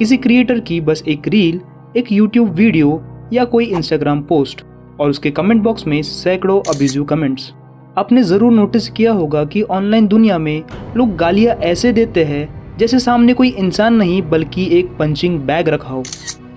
किसी क्रिएटर की बस एक रील, एक यूट्यूब वीडियो या कोई इंस्टाग्राम पोस्ट और उसके कमेंट बॉक्स में सैकड़ों अब्यूजिव कमेंट्स। आपने ज़रूर नोटिस किया होगा कि ऑनलाइन दुनिया में लोग गालियाँ ऐसे देते हैं जैसे सामने कोई इंसान नहीं बल्कि एक पंचिंग बैग रखा हो।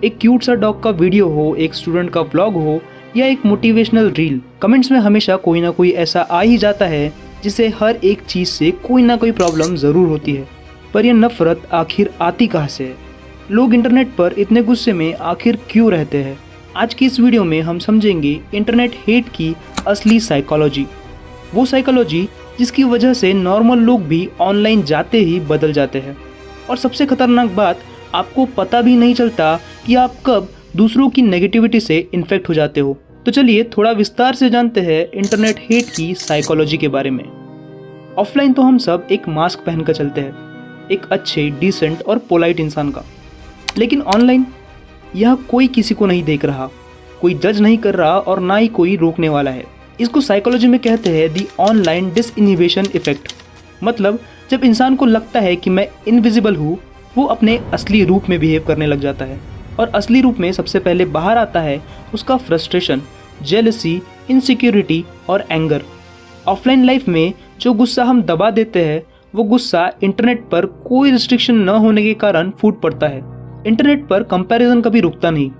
एक क्यूट सा डॉग का वीडियो हो, एक स्टूडेंट का व्लॉग हो या एक मोटिवेशनल रील, कमेंट्स में हमेशा कोई ना कोई ऐसा आ ही जाता है जिसे हर एक चीज़ से कोई ना कोई प्रॉब्लम ज़रूर होती है। पर यह नफ़रत आखिर आती कहाँ से है? लोग इंटरनेट पर इतने गुस्से में आखिर क्यों रहते हैं? आज की इस वीडियो में हम समझेंगे इंटरनेट हेट की असली साइकोलॉजी, वो साइकोलॉजी जिसकी वजह से नॉर्मल लोग भी ऑनलाइन जाते ही बदल जाते हैं। और सबसे खतरनाक बात, आपको पता भी नहीं चलता कि आप कब दूसरों की नेगेटिविटी से इन्फेक्ट हो जाते हो। तो चलिए थोड़ा विस्तार से जानते हैं इंटरनेट हेट की साइकोलॉजी के बारे में। ऑफलाइन तो हम सब एक मास्क पहनकर चलते हैं, एक अच्छे, डिसेंट और पोलाइट इंसान का। लेकिन ऑनलाइन यह कोई किसी को नहीं देख रहा, कोई जज नहीं कर रहा और ना ही कोई रोकने वाला है। इसको साइकोलॉजी में कहते हैं दी ऑनलाइन डिसइन्हिबिशन इफेक्ट। मतलब जब इंसान को लगता है कि मैं इनविजिबल हूँ, वो अपने असली रूप में बिहेव करने लग जाता है। और असली रूप में सबसे पहले बाहर आता है उसका फ्रस्ट्रेशन, जेलसी, इनसिक्योरिटी और एंगर। ऑफलाइन लाइफ में जो गुस्सा हम दबा देते हैं, वो गुस्सा इंटरनेट पर कोई रिस्ट्रिक्शन न होने के कारण फूट पड़ता है। इंटरनेट पर कंपैरिजन कभी रुकता नहीं।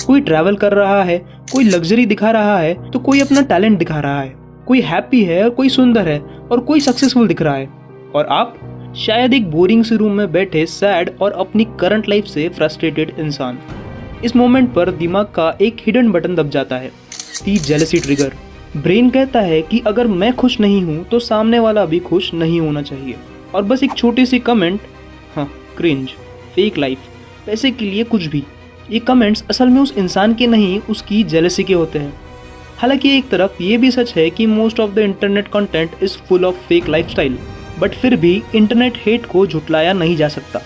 कोई ट्रैवल कर रहा है, कोई लग्जरी दिखा रहा है तो कोई अपना टैलेंट दिखा रहा है। कोई हैप्पी है और कोई सुंदर है और कोई सक्सेसफुल दिख रहा है। और आप शायद एक बोरिंग से रूम में बैठे सैड और अपनी करंट लाइफ से फ्रस्ट्रेटेड इंसान। इस मोमेंट पर दिमाग का एक हिडन बटन दब जाता है, दी जेलसी ट्रिगर। ब्रेन कहता है कि अगर मैं खुश नहीं हूँ तो सामने वाला भी खुश नहीं होना चाहिए। और बस एक छोटी सी कमेंट, हाँ क्रिंज, फेक लाइफ, पैसे के लिए कुछ भी, ये कमेंट्स असल में उस इंसान के नहीं, उसकी जेलसी के होते हैं। हालांकि एक तरफ ये भी सच है कि most of the internet content is full of fake lifestyle, but फिर भी इंटरनेट हेट को झुटलाया नहीं जा सकता।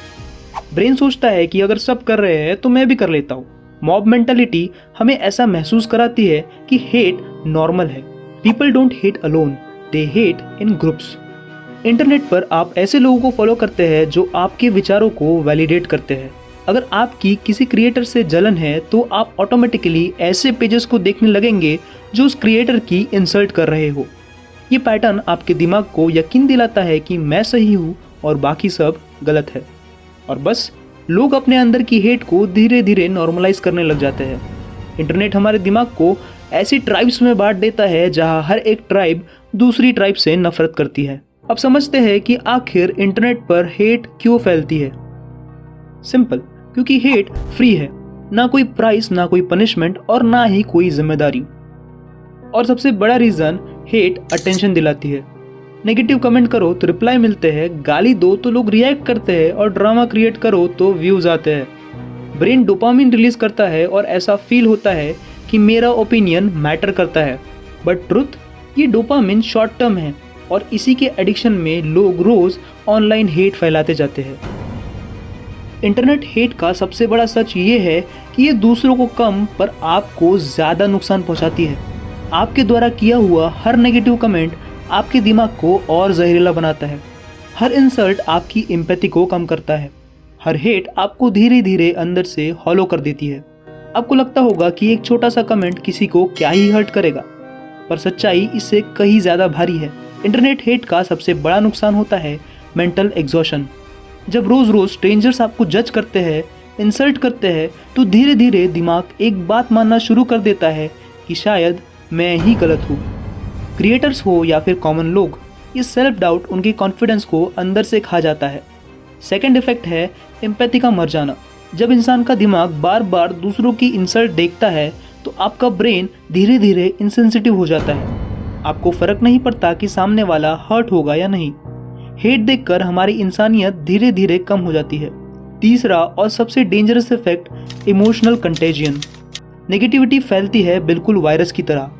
ब्रेन सोचता है कि अगर सब कर रहे हैं तो मैं भी कर लेता हूँ। मॉब मेंटालिटी हमें ऐसा महसूस कराती है कि हेट नॉर्मल है। People don't hate alone, they hate in groups. Internet पर आप ऐसे लोगों को फॉलो करते हैं जो आपके विचारों को वैलिडेट करते हैं। अगर आपकी किसी क्रिएटर से जलन है तो आप ऑटोमेटिकली ऐसे पेजेस को देखने लगेंगे जो उस क्रिएटर की इंसल्ट कर रहे हो। ये पैटर्न आपके दिमाग को यकीन दिलाता है कि मैं सही हूँ और बाकी सब गलत है। और बस लोग अपने अंदर की हेट को धीरे धीरे नॉर्मलाइज करने लग जाते हैं। इंटरनेट हमारे दिमाग को ऐसी ट्राइब्स में बांट देता है जहाँ हर एक ट्राइब दूसरी ट्राइब से नफरत करती है। अब समझते हैं कि आखिर इंटरनेट पर हेट क्यों फैलती है। सिंपल, क्योंकि हेट फ्री है, ना कोई प्राइस, ना कोई पनिशमेंट और ना ही कोई जिम्मेदारी। और सबसे बड़ा रीजन, हेट अटेंशन दिलाती है। नेगेटिव कमेंट करो तो रिप्लाई मिलते हैं, गाली दो तो लोग रिएक्ट करते हैं और ड्रामा क्रिएट करो तो व्यूज आते हैं। ब्रेन डोपामिन रिलीज करता है और ऐसा फील होता है कि मेरा ओपिनियन मैटर करता है। बट ट्रुथ, ये डोपामिन शॉर्ट टर्म है और इसी के एडिक्शन में लोग रोज ऑनलाइन हेट फैलाते जाते हैं। इंटरनेट हेट का सबसे बड़ा सच ये है कि ये दूसरों को कम पर आपको ज़्यादा नुकसान पहुंचाती है। आपके द्वारा किया हुआ हर नेगेटिव कमेंट आपके दिमाग को और जहरीला बनाता है। हर इंसल्ट आपकी एम्पैथी को कम करता है। हर हेट आपको धीरे धीरे अंदर से हॉलो कर देती है। आपको लगता होगा कि एक छोटा सा कमेंट किसी को क्या ही हर्ट करेगा, पर सच्चाई इससे कहीं ज़्यादा भारी है। इंटरनेट हेट का सबसे बड़ा नुकसान होता है मेंटल एग्जॉशन। जब रोज़ रोज़ स्ट्रेंजर्स आपको जज करते हैं, इंसल्ट करते हैं, तो धीरे धीरे दिमाग एक बात मानना शुरू कर देता है कि शायद मैं ही गलत हूँ। क्रिएटर्स हो या फिर कॉमन लोग, ये सेल्फ डाउट उनके कॉन्फिडेंस को अंदर से खा जाता है। सेकंड इफेक्ट है एम्पैथी का मर जाना। जब इंसान का दिमाग बार बार दूसरों की इंसल्ट देखता है तो आपका ब्रेन धीरे धीरे इंसेंसिटिव हो जाता है। आपको फर्क नहीं पड़ता कि सामने वाला हर्ट होगा या नहीं। हेट देखकर हमारी इंसानियत धीरे धीरे कम हो जाती है। तीसरा और सबसे dangerous effect, emotional contagion. Negativity फैलती है बिल्कुल वायरस की तरह।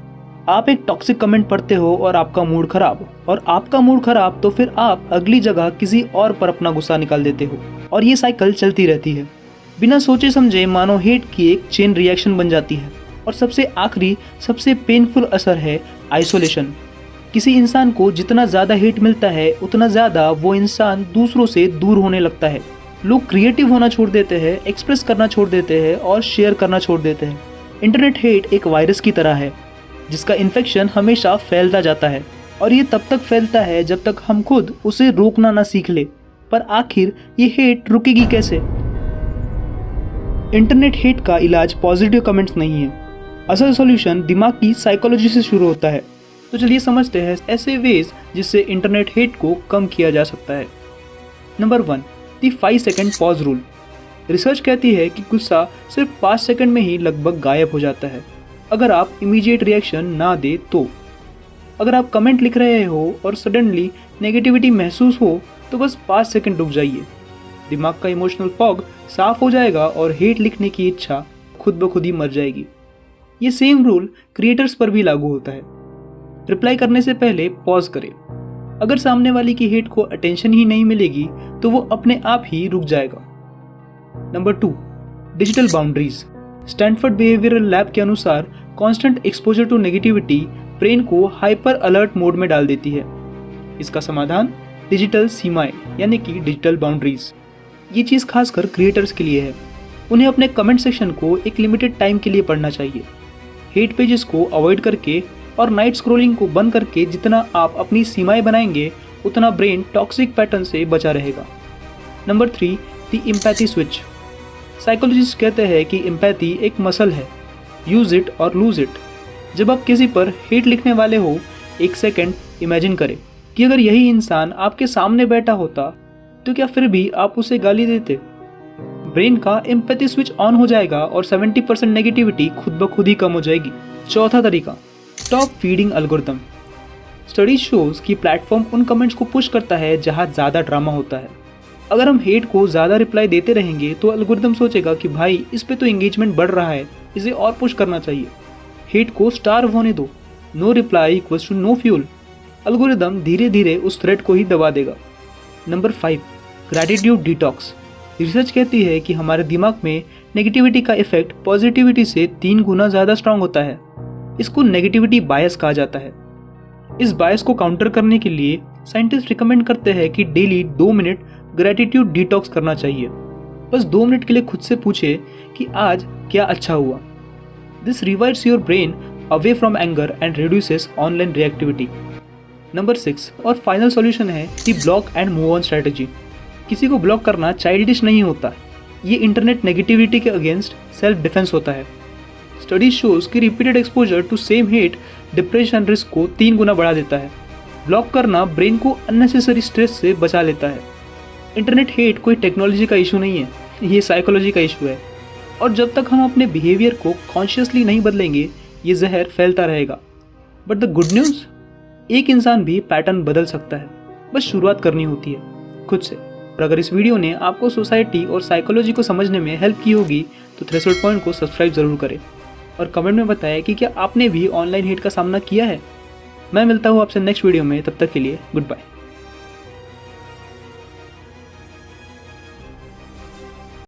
आप एक टॉक्सिक कमेंट पढ़ते हो और आपका मूड खराब, और आपका मूड खराब तो फिर आप अगली जगह किसी और पर अपना गुस्सा निकाल देते हो, और ये साइकिल चलती रहती है। बिना सोचे समझे मानो हेट की एक चेन रिएक्शन बन जाती है। और सबसे आखिरी, सबसे पेनफुल असर है आइसोलेशन। किसी इंसान को जितना ज़्यादा हेट मिलता है उतना ज़्यादा वो इंसान दूसरों से दूर होने लगता है। लोग क्रिएटिव होना छोड़ देते हैं, एक्सप्रेस करना छोड़ देते हैं और शेयर करना छोड़ देते हैं। इंटरनेट हेट एक वायरस की तरह है जिसका इन्फेक्शन हमेशा फैलता जाता है और ये तब तक फैलता है जब तक हम खुद उसे रोकना ना सीख ले। पर आखिर ये हेट रुकेगी कैसे? इंटरनेट हेट का इलाज पॉजिटिव कमेंट्स नहीं है। असल सॉल्यूशन दिमाग की साइकोलॉजी से शुरू होता है। तो चलिए समझते हैं ऐसे वेज जिससे इंटरनेट हेट को कम किया जा सकता है। Number 1, the 5 second pause rule. Research कहती है कि गुस्सा सिर्फ 5 सेकंड में ही लगभग गायब हो जाता है अगर आप इमीडिएट रिएक्शन ना दे तो। अगर आप कमेंट लिख रहे हो और सडनली नेगेटिविटी महसूस हो तो बस 5 सेकंड रुक जाइए। दिमाग का इमोशनल फॉग साफ हो जाएगा और हेट लिखने की इच्छा खुद ब खुद ही मर जाएगी। ये सेम रूल क्रिएटर्स पर भी लागू होता है। रिप्लाई करने से पहले पॉज करें। अगर सामने वाले की हेट को अटेंशन ही नहीं मिलेगी तो वो अपने आप ही रुक जाएगा। Number 2, digital boundaries. Stanford behavioural lab के अनुसार constant exposure to negativity brain को हाइपर अलर्ट मोड में डाल देती है। इसका समाधान डिजिटल सीमाएं यानी कि डिजिटल बाउंड्रीज। ये चीज़ खासकर क्रिएटर्स के लिए है। उन्हें अपने कमेंट सेक्शन को एक लिमिटेड टाइम के लिए पढ़ना चाहिए। हेट पेजेस को अवॉइड करके और नाइट स्क्रॉलिंग को बंद करके जितना आप अपनी सीमाएं बनाएंगे उतना ब्रेन टॉक्सिक पैटर्न से बचा रहेगा। Number 3, the empathy switch. Psychologist कहते हैं कि एम्पैथी एक मसल है, यूज इट और लूज इट। जब आप किसी पर हेट लिखने वाले हो, एक सेकंड इमेजिन करें कि अगर यही इंसान आपके सामने बैठा होता तो क्या फिर भी आप उसे गाली देते? ब्रेन का एम्पैथी स्विच ऑन हो जाएगा और 70% नेगेटिविटी खुद ब खुद ही कम हो जाएगी। चौथा तरीका, stop feeding algorithm. Studies shows कि प्लेटफॉर्म उन कमेंट्स को पुश करता है जहां ज़्यादा ड्रामा होता है। अगर हम हेट को ज़्यादा रिप्लाई देते रहेंगे तो एल्गोरिथम सोचेगा कि भाई इस पे तो एंगेजमेंट बढ़ रहा है, इसे और पुश करना चाहिए। हेट को स्टार्व होने दो। No reply equals to no fuel. Algorithm धीरे धीरे उस थ्रेड को ही दबा देगा। Number 5, gratitude detox. रिसर्च कहती है कि हमारे दिमाग में नेगेटिविटी का इफेक्ट पॉजिटिविटी से 3 गुना ज़्यादा स्ट्रांग होता है। इसको नेगेटिविटी बायस कहा जाता है। इस बायस को काउंटर करने के लिए साइंटिस्ट रिकमेंड करते हैं कि डेली 2 मिनट ग्रैटिट्यूड डिटॉक्स करना चाहिए। बस 2 मिनट के लिए खुद से पूछे कि आज क्या अच्छा हुआ। This rewires your brain away from anger and reduces online reactivity. Number 6 और फाइनल सॉल्यूशन है the block and move on strategy. किसी को ब्लॉक करना चाइल्डिश नहीं होता, ये इंटरनेट नेगेटिविटी के अगेंस्ट सेल्फ डिफेंस होता है। स्टडी शोज कि repeated exposure to same hate depression risk को 3 गुना बढ़ा देता है। ब्लॉक करना ब्रेन को अननेसेसरी स्ट्रेस से बचा लेता है। इंटरनेट हेट कोई टेक्नोलॉजी का इशू नहीं है, ये साइकोलॉजी का इशू है। और जब तक हम अपने बिहेवियर को कॉन्शियसली नहीं बदलेंगे ये जहर फैलता रहेगा। बट द गुड न्यूज़, एक इंसान भी पैटर्न बदल सकता है, बस शुरुआत करनी होती है खुद से। और अगर इस वीडियो ने आपको सोसाइटी और साइकोलॉजी को समझने में हेल्प की होगी तो थ्रेशोल्ड पॉइंट को सब्सक्राइब ज़रूर करें और कमेंट में बताएं कि क्या आपने भी ऑनलाइन हेट का सामना किया है। मैं मिलता हूँ आपसे नेक्स्ट वीडियो में, तब तक के लिए गुड बाय।